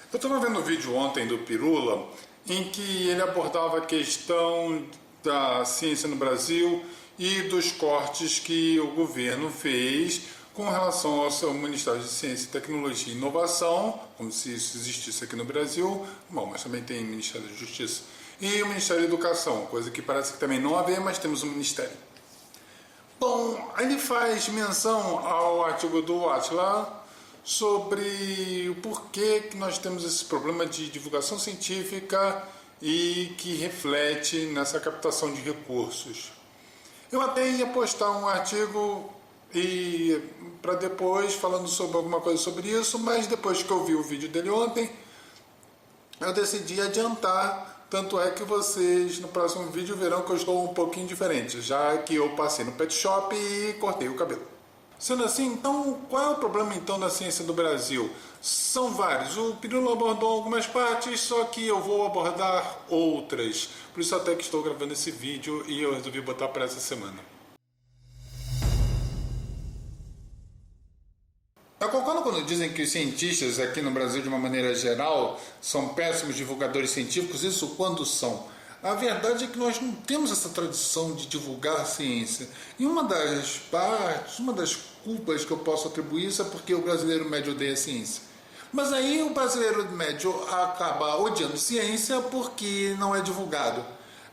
Eu estava vendo um vídeo ontem do Pirula em que ele abordava a questão da ciência no Brasil e dos cortes que o governo fez com relação ao seu Ministério de Ciência, Tecnologia e Inovação, como se isso existisse aqui no Brasil, bom, mas também tem Ministério da Justiça, e o Ministério da Educação, coisa que parece que também não havia, mas temos um ministério. Bom, ele faz menção ao artigo do Atila sobre o porquê que nós temos esse problema de divulgação científica e que reflete nessa captação de recursos. Eu até ia postar um artigo e para depois falando sobre alguma coisa sobre isso, mas depois que eu vi o vídeo dele ontem, eu decidi adiantar, tanto é que vocês no próximo vídeo verão que eu estou um pouquinho diferente, já que eu passei no pet shop e cortei o cabelo. Sendo assim, então, qual é o problema então da ciência do Brasil? São vários. O Pirula abordou algumas partes, só que eu vou abordar outras. Por isso até que estou gravando esse vídeo e eu resolvi botar para essa semana. Eu concordo quando dizem que os cientistas aqui no Brasil, de uma maneira geral, são péssimos divulgadores científicos, isso quando são. A verdade é que nós não temos essa tradição de divulgar a ciência. E uma das partes, uma das culpas que eu posso atribuir isso é porque o brasileiro médio odeia a ciência. Mas aí o brasileiro médio acaba odiando ciência porque não é divulgado.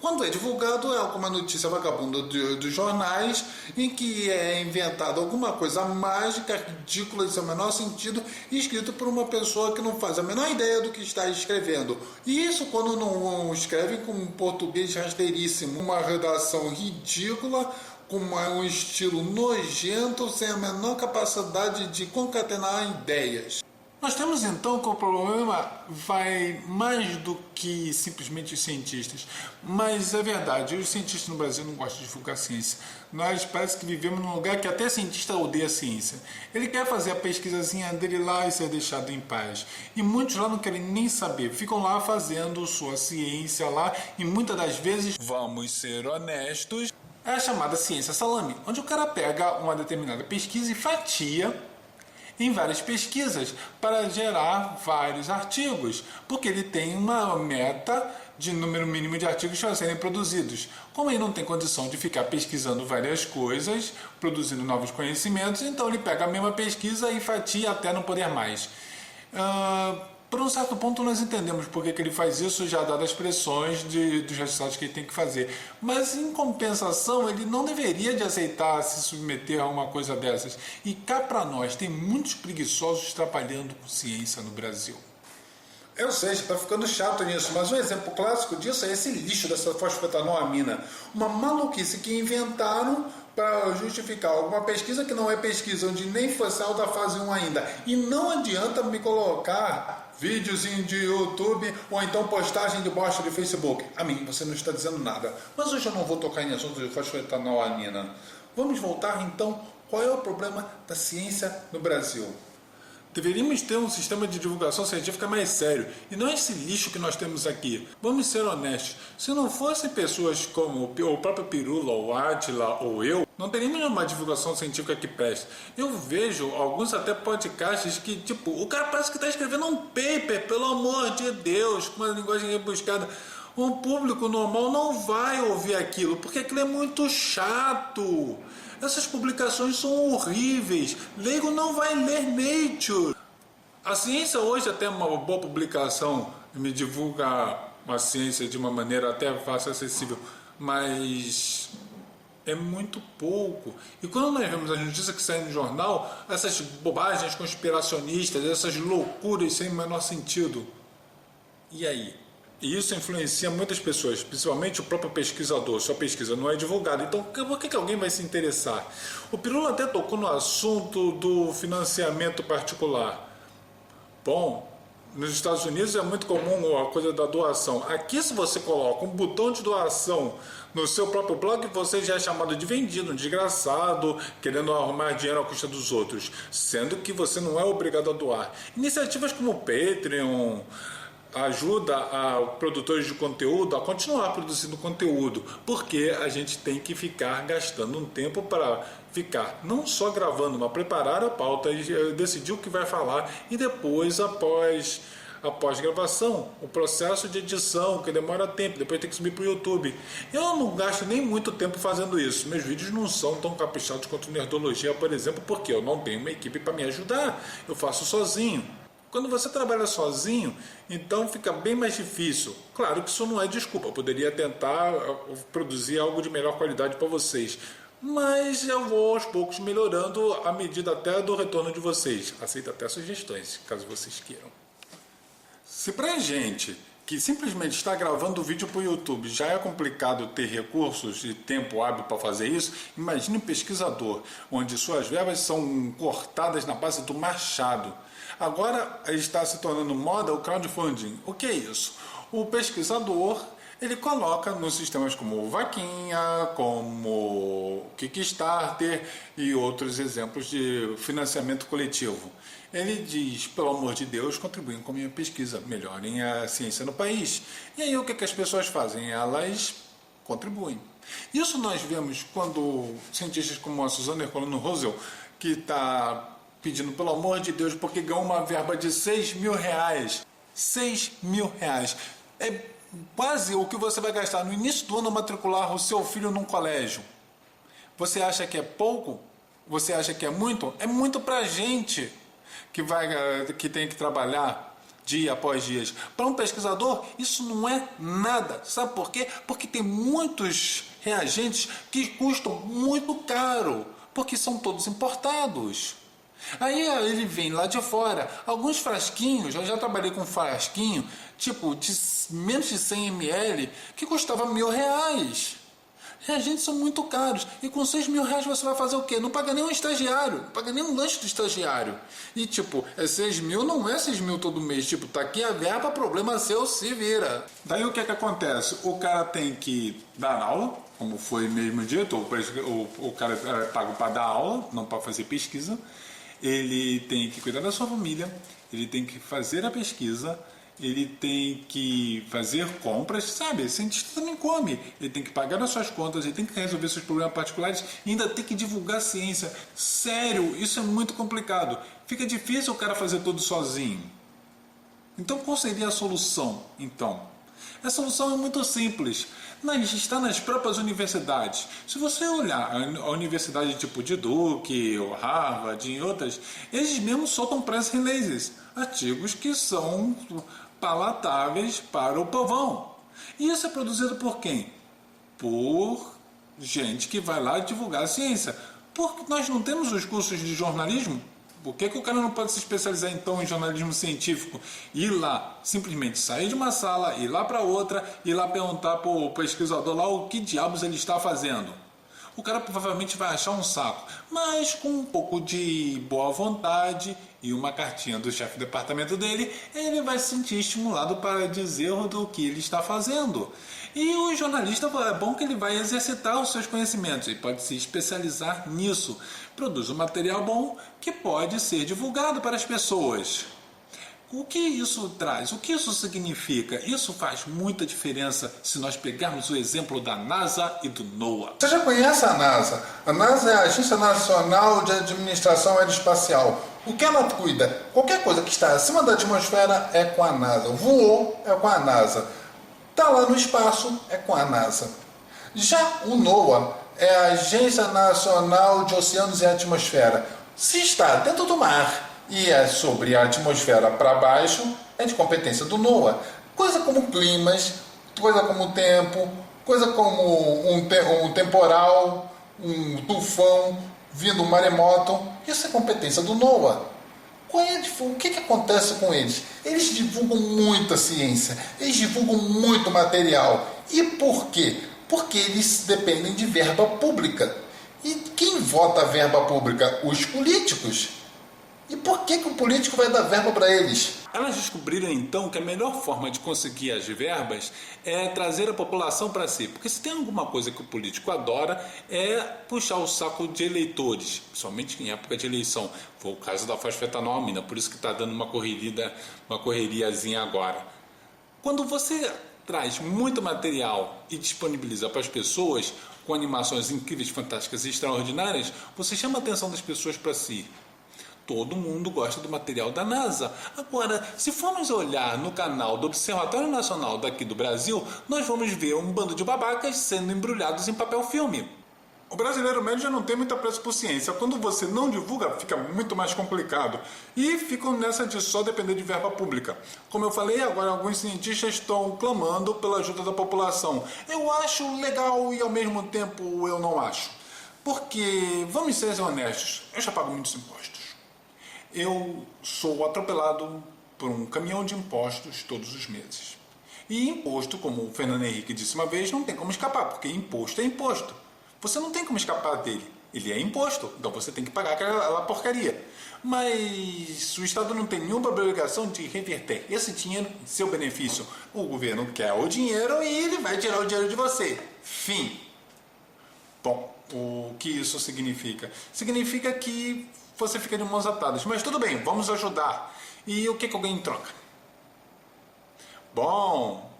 Quando é divulgado, é alguma notícia vagabunda dos jornais em que é inventada alguma coisa mágica, ridícula, sem o menor sentido, escrito por uma pessoa que não faz a menor ideia do que está escrevendo. E isso quando não escreve com um português rasteiríssimo, uma redação ridícula, com um estilo nojento, sem a menor capacidade de concatenar ideias. Nós temos então que o problema vai mais do que simplesmente os cientistas, mas é verdade, os cientistas no Brasil não gostam de divulgar ciência. Nós parece que vivemos num lugar que até cientista odeia a ciência. Ele quer fazer a pesquisazinha dele lá e ser deixado em paz. E muitos lá não querem nem saber, ficam lá fazendo sua ciência lá e muitas das vezes, vamos ser honestos, é a chamada ciência salame, onde o cara pega uma determinada pesquisa e fatia em várias pesquisas para gerar vários artigos, porque ele tem uma meta de número mínimo de artigos para serem produzidos. Como ele não tem condição de ficar pesquisando várias coisas, produzindo novos conhecimentos, então ele pega a mesma pesquisa e fatia até não poder mais. Por um certo ponto nós entendemos porque que ele faz isso, já dadas as pressões dos resultados que ele tem que fazer. Mas em compensação, ele não deveria de aceitar se submeter a uma coisa dessas. E cá para nós, tem muitos preguiçosos trabalhando com ciência no Brasil. Eu sei, está ficando chato nisso, mas um exemplo clássico disso é esse lixo dessa fosfetanolamina. Uma maluquice que inventaram para justificar alguma pesquisa que não é pesquisa, onde nem foi saiu da fase 1 ainda. E não adianta me colocar videozinho de YouTube ou então postagem de bosta de Facebook. A mim, você não está dizendo nada. Mas hoje eu não vou tocar em assunto de fosfetanolamina. Vamos voltar então, qual é o problema da ciência no Brasil? Deveríamos ter um sistema de divulgação científica mais sério, e não esse lixo que nós temos aqui. Vamos ser honestos, se não fossem pessoas como o próprio Pirula, o Atila ou eu, não teríamos uma divulgação científica que preste. Eu vejo alguns até podcasts que, tipo, o cara parece que está escrevendo um paper, pelo amor de Deus, com uma linguagem rebuscada. Um público normal não vai ouvir aquilo, porque aquilo é muito chato. Essas publicações são horríveis. Leigo não vai ler Nature. A ciência hoje até é uma boa publicação, me divulga a ciência de uma maneira até fácil, acessível, mas é muito pouco. E quando nós vemos a notícia que sai no jornal, essas bobagens conspiracionistas, essas loucuras sem o menor sentido, e aí? E isso influencia muitas pessoas, principalmente o próprio pesquisador. Sua pesquisa não é divulgada, então por que alguém vai se interessar? O Pirula até tocou no assunto do financiamento particular. Bom, nos Estados Unidos é muito comum a coisa da doação. Aqui, se você coloca um botão de doação no seu próprio blog, você já é chamado de vendido, um desgraçado, querendo arrumar dinheiro à custa dos outros, sendo que você não é obrigado a doar. Iniciativas como o Patreon ajuda a produtores de conteúdo a continuar produzindo conteúdo, porque a gente tem que ficar gastando um tempo para ficar não só gravando, mas preparar a pauta e decidir o que vai falar, e depois, após a pós-gravação, o processo de edição, que demora tempo, depois tem que subir para o YouTube. Eu não gasto nem muito tempo fazendo isso. Meus vídeos não são tão caprichados quanto Nerdologia, por exemplo, porque eu não tenho uma equipe para me ajudar. Eu faço sozinho. Quando você trabalha sozinho, então fica bem mais difícil. Claro que isso não é desculpa, eu poderia tentar produzir algo de melhor qualidade para vocês. Mas eu vou aos poucos melhorando à medida até do retorno de vocês. Aceito até sugestões, caso vocês queiram. Se pra gente que simplesmente está gravando o vídeo para o YouTube já é complicado ter recursos e tempo hábil para fazer isso, imagine um pesquisador, onde suas verbas são cortadas na base do machado. Agora está se tornando moda o crowdfunding. O que é isso? O pesquisador, ele coloca nos sistemas como o Vaquinha, como o Kickstarter e outros exemplos de financiamento coletivo. Ele diz, pelo amor de Deus, contribuem com a minha pesquisa, melhorem a ciência no país. E aí o que as pessoas fazem? Elas contribuem. Isso nós vemos quando cientistas como a Suzanne Ercolano Rosel, que está pedindo pelo amor de Deus, porque ganhou uma verba de R$6.000. R$6.000. É quase o que você vai gastar no início do ano a matricular o seu filho num colégio. Você acha que é pouco? Você acha que é muito? É muito pra gente que tem que trabalhar dia após dia. Para um pesquisador, isso não é nada. Sabe por quê? Porque tem muitos reagentes que custam muito caro, porque são todos importados. Aí ele vem lá de fora, alguns frasquinhos, eu já trabalhei com frasquinho, tipo de menos de 100 ml, que custava R$1.000. Reagentes são muito caros, e com R$6.000 você vai fazer o quê? Não paga nem um estagiário, não paga nem um lanche do estagiário. E tipo, 6.000 não é 6.000 todo mês, tipo, tá aqui a verba, problema seu, se vira. Daí o que acontece? O cara tem que dar aula, como foi mesmo dito, o cara é pago para dar aula, não para fazer pesquisa. Ele tem que cuidar da sua família, ele tem que fazer a pesquisa, ele tem que fazer compras, sabe? Cientista também come. Ele tem que pagar as suas contas, ele tem que resolver seus problemas particulares e ainda tem que divulgar a ciência. Sério, isso é muito complicado. Fica difícil o cara fazer tudo sozinho. Então qual seria a solução, então? A solução é muito simples. Está nas próprias universidades. Se você olhar a universidade tipo de Duke, ou Harvard e outras, eles mesmos soltam press releases, artigos que são palatáveis para o povão. E isso é produzido por quem? Por gente que vai lá divulgar a ciência. Porque nós não temos os cursos de jornalismo. Por que o cara não pode se especializar então em jornalismo científico? Ir lá, simplesmente sair de uma sala, ir lá para outra, ir lá perguntar para o pesquisador lá o que diabos ele está fazendo. O cara provavelmente vai achar um saco, mas com um pouco de boa vontade e uma cartinha do chefe de departamento dele, ele vai se sentir estimulado para dizer do que ele está fazendo. E o jornalista, é bom que ele vai exercitar os seus conhecimentos e pode se especializar nisso. Produz um material bom que pode ser divulgado para as pessoas. O que isso traz? O que isso significa? Isso faz muita diferença se nós pegarmos o exemplo da NASA e do NOAA. Você já conhece a NASA? A NASA é a Agência Nacional de Administração Aeroespacial. O que ela cuida? Qualquer coisa que está acima da atmosfera é com a NASA. Voou é com a NASA. Está lá no espaço é com a NASA. Já o NOAA é a Agência Nacional de Oceanos e Atmosfera. Se está dentro do mar e é sobre a atmosfera para baixo, é de competência do NOAA. Coisa como climas, coisa como tempo, coisa como um temporal, um tufão, vindo um maremoto, isso é competência do NOAA. O que acontece com eles? Eles divulgam muita ciência, eles divulgam muito material. E por quê? Porque eles dependem de verba pública. E quem vota a verba pública? Os políticos. E por que o político vai dar verba para eles? Elas descobriram então que a melhor forma de conseguir as verbas é trazer a população para si. Porque se tem alguma coisa que o político adora é puxar o saco de eleitores, principalmente em época de eleição. Foi o caso da fosfetanolamina, por isso que está dando uma correriazinha agora. Quando você traz muito material e disponibiliza para as pessoas com animações incríveis, fantásticas e extraordinárias, você chama a atenção das pessoas para si. Todo mundo gosta do material da NASA. Agora, se formos olhar no canal do Observatório Nacional daqui do Brasil, nós vamos ver um bando de babacas sendo embrulhados em papel filme. O brasileiro médio já não tem muita pressa por ciência. Quando você não divulga, fica muito mais complicado. E ficam nessa de só depender de verba pública. Como eu falei, agora alguns cientistas estão clamando pela ajuda da população. Eu acho legal e ao mesmo tempo eu não acho. Porque, vamos ser honestos, eu já pago muitos impostos. Eu sou atropelado por um caminhão de impostos todos os meses. E imposto, como o Fernando Henrique disse uma vez, não tem como escapar, porque imposto é imposto. Você não tem como escapar dele. Ele é imposto, então você tem que pagar aquela porcaria. Mas o Estado não tem nenhuma obrigação de reverter esse dinheiro em seu benefício. O governo quer o dinheiro e ele vai tirar o dinheiro de você. Fim. Bom, o que isso significa? Significa que você fica de mãos atadas. Mas tudo bem, vamos ajudar. E o que alguém troca? Bom,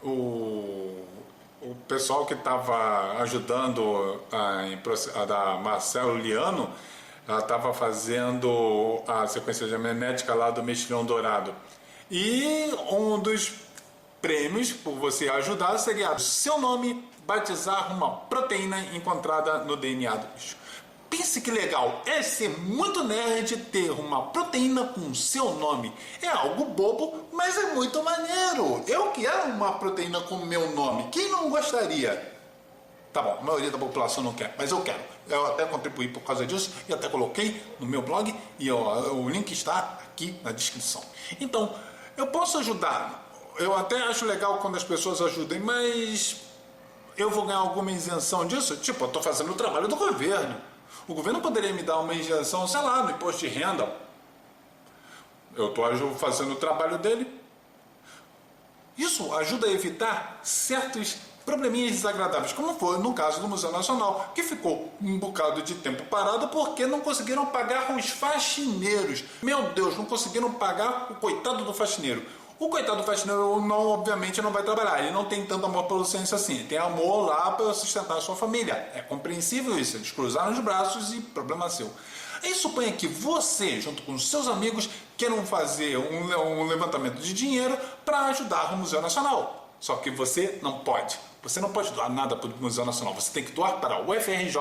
o pessoal que estava ajudando a da Marcelo Liano estava fazendo a sequência genética lá do mexilhão dourado. E um dos prêmios por você ajudar seria seu nome batizar uma proteína encontrada no DNA do bicho. Pense que legal, é ser muito nerd ter uma proteína com seu nome. É algo bobo, mas é muito maneiro. Eu quero uma proteína com meu nome. Quem não gostaria? Tá bom, a maioria da população não quer, mas eu quero. Eu até contribuí por causa disso e até coloquei no meu blog e o link está aqui na descrição. Então, eu posso ajudar. Eu até acho legal quando as pessoas ajudem, mas eu vou ganhar alguma isenção disso? Tipo, eu estou fazendo o trabalho do governo. O governo poderia me dar uma isenção, sei lá, no imposto de renda. Eu estou fazendo o trabalho dele. Isso ajuda a evitar certos probleminhas desagradáveis, como foi no caso do Museu Nacional, que ficou um bocado de tempo parado porque não conseguiram pagar os faxineiros. Meu Deus, não conseguiram pagar o coitado do faxineiro. O coitado do faxineiro, não, obviamente, não vai trabalhar. Ele não tem tanto amor pela ciência assim. Ele tem amor lá para sustentar a sua família. É compreensível isso. Eles cruzaram os braços e problema seu. Aí suponha que você, junto com seus amigos, queiram fazer um levantamento de dinheiro para ajudar o Museu Nacional. Só que você não pode. Você não pode doar nada para o Museu Nacional. Você tem que doar para o UFRJ,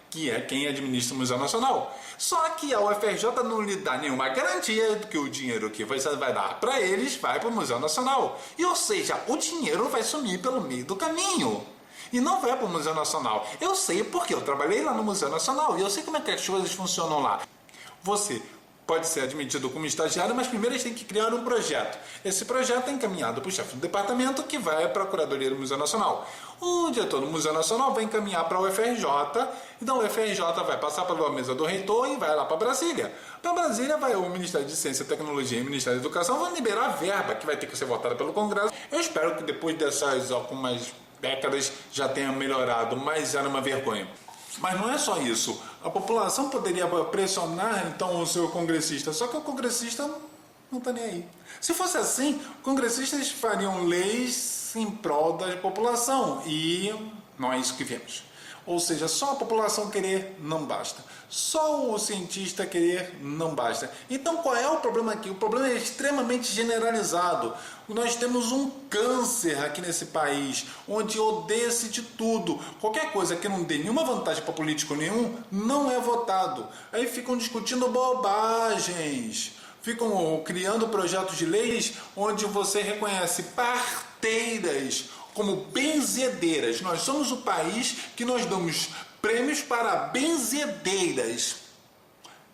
que é quem administra o Museu Nacional. Só que a UFRJ não lhe dá nenhuma garantia de que o dinheiro que você vai dar para eles vai para o Museu Nacional. E, ou seja, o dinheiro vai sumir pelo meio do caminho. E não vai para o Museu Nacional. Eu sei porque eu trabalhei lá no Museu Nacional e eu sei como é que as coisas funcionam lá. Você pode ser admitido como estagiário, mas primeiro eles têm que criar um projeto. Esse projeto é encaminhado para o chefe do departamento, que vai para a Curadoria do Museu Nacional. O diretor do Museu Nacional vai encaminhar para a UFRJ, então a UFRJ vai passar pela mesa do reitor e vai lá para Brasília. Para Brasília vai o Ministério de Ciência e Tecnologia e o Ministério da Educação vão liberar a verba, que vai ter que ser votada pelo Congresso. Eu espero que depois dessas algumas décadas já tenha melhorado, mas era uma vergonha. Mas não é só isso. A população poderia pressionar então o seu congressista, só que o congressista não está nem aí. Se fosse assim, congressistas fariam leis em prol da população e não é isso que vemos. Ou seja, só a população querer não basta. Só o cientista querer não basta. Então qual é o problema aqui? O problema é extremamente generalizado. Nós temos um câncer aqui nesse país, onde odeia-se de tudo. Qualquer coisa que não dê nenhuma vantagem para político nenhum, não é votado. Aí ficam discutindo bobagens. Ficam criando projetos de leis onde você reconhece parteiras como benzedeiras. Nós somos o país que nós damos prêmios para benzedeiras.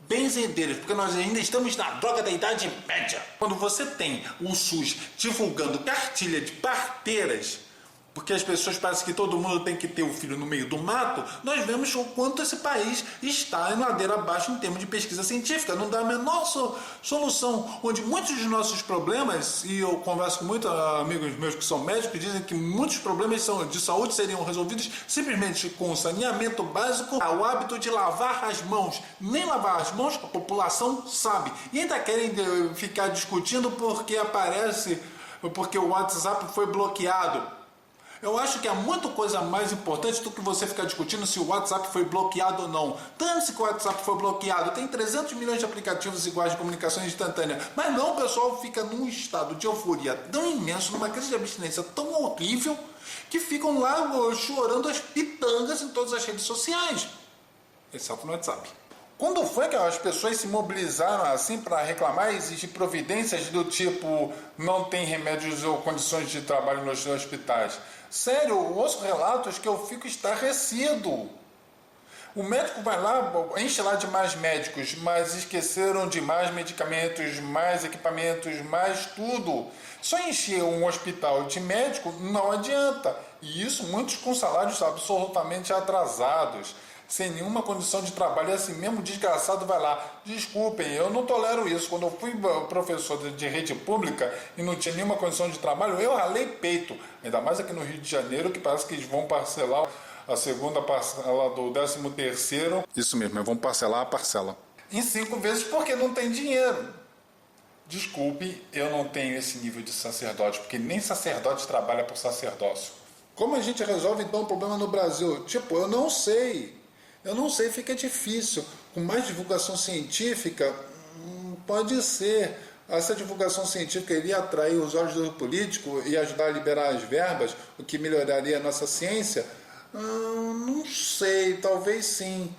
Benzedeiras, porque nós ainda estamos na droga da Idade Média. Quando você tem o SUS divulgando cartilha de parteiras, porque as pessoas parecem que todo mundo tem que ter o filho no meio do mato, nós vemos o quanto esse país está em ladeira abaixo em termos de pesquisa científica. Não dá a menor solução, onde muitos dos nossos problemas, e eu converso com muitos amigos meus que são médicos, dizem que muitos problemas de saúde seriam resolvidos simplesmente com o saneamento básico, o hábito de lavar as mãos. Nem lavar as mãos a população sabe. E ainda querem ficar discutindo porque o WhatsApp foi bloqueado. Eu acho que é muito coisa mais importante do que você ficar discutindo se o WhatsApp foi bloqueado ou não. Dane-se que o WhatsApp foi bloqueado. Tem 300 milhões de aplicativos iguais de comunicação instantânea. Mas não, o pessoal fica num estado de euforia tão imenso, numa crise de abstinência tão horrível, que ficam lá chorando as pitangas em todas as redes sociais. Exceto no WhatsApp. Quando foi que as pessoas se mobilizaram assim para reclamar e exigir providências do tipo não tem remédios ou condições de trabalho nos hospitais? Sério, eu ouço relatos que eu fico estarrecido. O médico vai lá, enche lá de mais médicos, mas esqueceram de mais medicamentos, mais equipamentos, mais tudo. Só encher um hospital de médico não adianta. E isso muitos com salários absolutamente atrasados, sem nenhuma condição de trabalho, e assim mesmo desgraçado vai lá. Desculpem, eu não tolero isso. Quando eu fui professor de rede pública e não tinha nenhuma condição de trabalho, eu ralei peito. Ainda mais aqui no Rio de Janeiro, que parece que eles vão parcelar a segunda parcela do 13º. Isso mesmo, vão parcelar a parcela em 5 vezes porque não tem dinheiro. Desculpe, eu não tenho esse nível de sacerdote, porque nem sacerdote trabalha por sacerdócio. Como a gente resolve então o problema no Brasil? Tipo, eu não sei, fica difícil. Com mais divulgação científica, pode ser. Essa divulgação científica iria atrair os olhos do político e ajudar a liberar as verbas, o que melhoraria a nossa ciência? Não sei, talvez sim.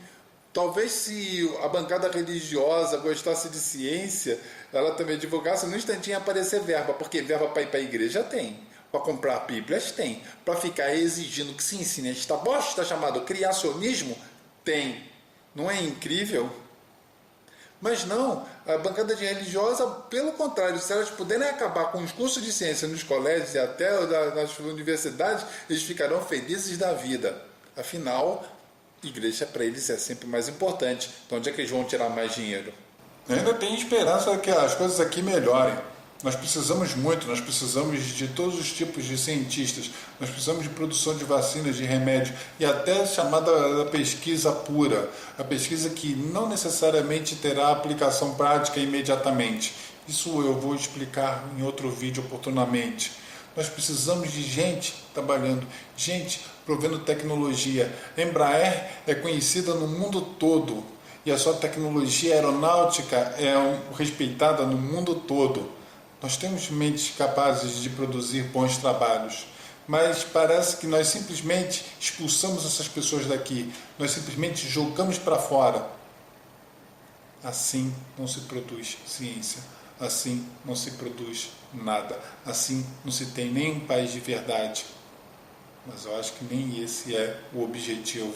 Talvez se a bancada religiosa gostasse de ciência, ela também divulgasse, no instantinho ia aparecer verba, porque verba para ir para a igreja tem. Para comprar bíblias tem. Para ficar exigindo que se ensine esta bosta chamado criacionismo, tem. Não é incrível? Mas não, a bancada de religiosa, pelo contrário, se elas puderem acabar com os cursos de ciência nos colégios e até nas universidades, eles ficarão felizes da vida. Afinal, igreja para eles é sempre mais importante. Então onde é que eles vão tirar mais dinheiro? Ainda tem esperança que as coisas aqui melhorem. Nós precisamos muito, nós precisamos de todos os tipos de cientistas, nós precisamos de produção de vacinas, de remédio e até a chamada pesquisa pura, a pesquisa que não necessariamente terá aplicação prática imediatamente. Isso eu vou explicar em outro vídeo oportunamente. Nós precisamos de gente trabalhando, gente provendo tecnologia. A Embraer é conhecida no mundo todo e a sua tecnologia aeronáutica é respeitada no mundo todo. Nós temos mentes capazes de produzir bons trabalhos, mas parece que nós simplesmente expulsamos essas pessoas daqui, nós simplesmente jogamos para fora. Assim não se produz ciência, assim não se produz nada, assim não se tem nem um país de verdade. Mas eu acho que nem esse é o objetivo.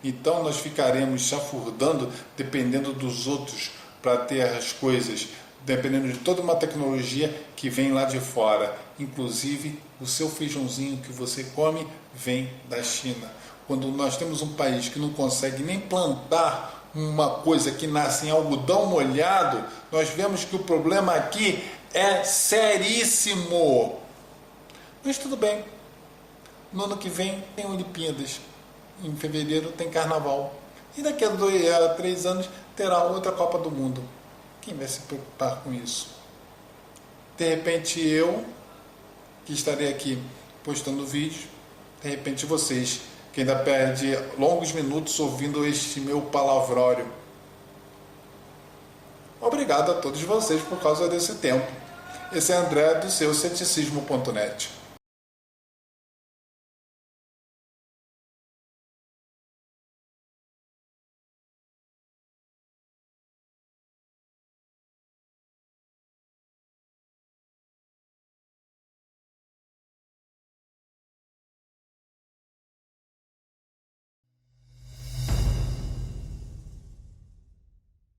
Então nós ficaremos chafurdando dependendo dos outros para ter as coisas, dependendo de toda uma tecnologia que vem lá de fora. Inclusive, o seu feijãozinho que você come vem da China. Quando nós temos um país que não consegue nem plantar uma coisa que nasce em algodão molhado, nós vemos que o problema aqui é seríssimo. Mas tudo bem. No ano que vem tem Olimpíadas. Em fevereiro tem Carnaval. E daqui a 3 anos terá outra Copa do Mundo. Quem vai se preocupar com isso? De repente eu, que estarei aqui postando vídeos, de repente vocês, que ainda perde longos minutos ouvindo este meu palavrório. Obrigado a todos vocês por causa desse tempo. Esse é André do seu ceticismo.net.